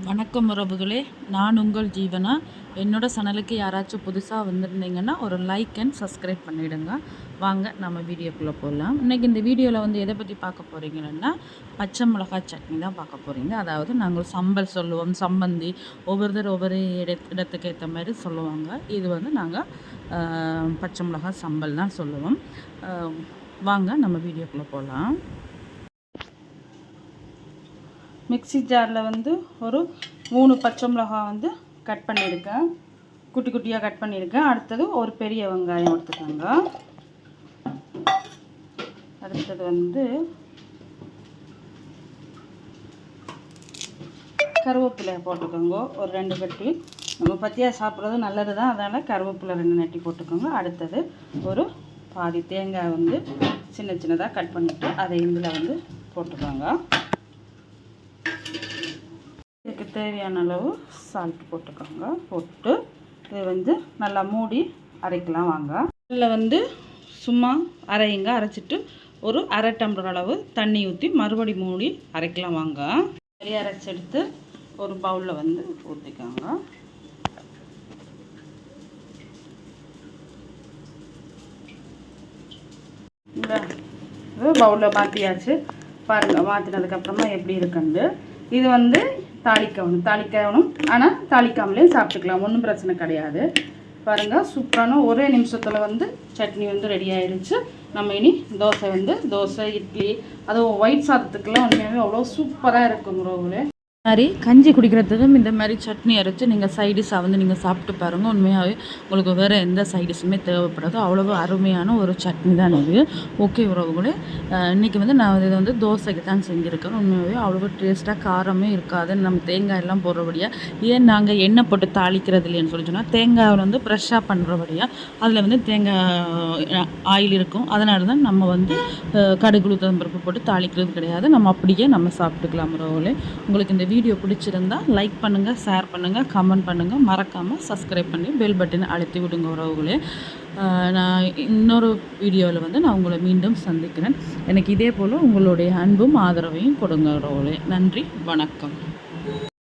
வணக்கம் உறவுகளே, நான் உங்கள் ஜீவனா. என்னோட சேனலுக்கு யாராச்சும் புதுசாக வந்திருந்தீங்கன்னா ஒரு லைக் அண்ட் சப்ஸ்கிரைப் பண்ணிவிடுங்க. வாங்க நம்ம வீடியோக்குள்ளே போகலாம். இன்றைக்கி இந்த வீடியோவில் வந்து எதை பற்றி பார்க்க போகிறீங்கன்னா பச்சை மிளகாய் சட்னி தான் பார்க்க போகிறீங்க. அதாவது நாங்கள் சம்பல் சொல்லுவோம், சம்பந்தி, ஒவ்வொருத்தர் ஒவ்வொரு இடத்துக்கு ஏற்ற மாதிரி சொல்லுவாங்க. இது வந்து நாங்கள் பச்சை மிளகாய் சம்பல் தான் சொல்லுவோம். வாங்க நம்ம வீடியோக்குள்ளே போகலாம். மிக்ஸி ஜாரில் வந்து ஒரு 3 பச்சை மிளகாய் வந்து கட் பண்ணியிருக்கேன், குட்டி குட்டியாக கட் பண்ணியிருக்கேன். அடுத்தது ஒரு பெரிய வெங்காயம் எடுத்துக்கோங்க. அடுத்தது வந்து கருவேப்பிலை போட்டுக்கோங்க, ஒரு 2 கட்டி. நம்ம பத்தியாக சாப்பிட்றது நல்லது தான், அதனால் கருவேப்பிலை 2 நட்டி போட்டுக்கோங்க. அடுத்தது ஒரு பாதி தேங்காய் வந்து சின்ன சின்னதாக கட் பண்ணிவிட்டு அதை இதில் வந்து போட்டுக்கோங்க. இதுக்கு தேவையான அளவு சால்ட் போட்டுக்கோங்க. போட்டு இதை வந்து நல்லா மூடி அரைக்கலாம். வாங்க, இதில் வந்து சும்மா அரையுங்க. அரைச்சிட்டு ஒரு அரை டம்ளர் அளவு தண்ணி ஊற்றி மறுபடி மூடி அரைக்கலாம். வாங்க, நிறைய அரைச்செடுத்து ஒரு பவுலில் வந்து ஊற்றிக்கோங்க. இந்த பவுலில் மாற்றியாச்சு பாருங்கள். மாற்றினதுக்கப்புறமா எப்படி இருக்குன்னு இது வந்து தாளிக்கணும். ஆனால் தாளிக்காமலே சாப்பிட்டுக்கலாம், ஒன்றும் பிரச்சனை கிடையாது. பாருங்கள், சூப்பரான ஒரே நிமிஷத்தில் வந்து சட்னி வந்து ரெடி ஆயிடுச்சு. நம்ம இனி தோசை, இட்லி, அதுவும் ஒயிட் சாதத்துக்கெல்லாம் உண்மையாகவே அவ்வளோ சூப்பராக இருக்கும் உறவுகளே. மாதிரி கஞ்சி குடிக்கிறதுக்கும் இந்த மாதிரி சட்னி அரைச்சி நீங்கள் சைடிஷாக வந்து நீங்கள் சாப்பிட்டு பாருங்கள். உண்மையாகவே உங்களுக்கு வேறு எந்த சைடிஷுமே தேவைப்படாது. அவ்வளோ அருமையான ஒரு சட்னி தான் இது. ஓகே உறவுகளே, இன்றைக்கி வந்து நான் இதை வந்து தோசைக்கு தான் செஞ்சுருக்கேன். உண்மையாகவே அவ்வளோ டேஸ்ட்டாக காரமே இருக்காது. நம்ம தேங்காய் எல்லாம் போடுறபடியாக ஏன் நாங்கள் எண்ணெய் போட்டு தாளிக்கிறது இல்லைன்னு சொல்லி சொன்னால், தேங்காய் வந்து ஃப்ரெஷ்ஷாக பண்ணுறபடியாக அதில் வந்து தேங்காய் ஆயில் இருக்கும். அதனால தான் நம்ம வந்து கடுகு உளுத்தம் பருப்பு போட்டு தாளிக்கிறது கிடையாது. நம்ம அப்படியே நம்ம சாப்பிட்டுக்கலாம் உறவுகளே. உங்களுக்கு இந்த வீடியோ பிடிச்சிருந்தா லைக் பண்ணுங்கள், ஷேர் பண்ணுங்கள், கமெண்ட் பண்ணுங்கள். மறக்காமல் சப்ஸ்கிரைப் பண்ணி பெல் பட்டனை அழுத்தி விடுங்க உறவுகளே. நான் இன்னொரு வீடியோவில் வந்து நான் உங்களை மீண்டும் சந்திக்கிறேன். எனக்கு இதே போல் உங்களுடைய அன்பும் ஆதரவையும் கொடுங்க உறவுகளே. நன்றி, வணக்கம்.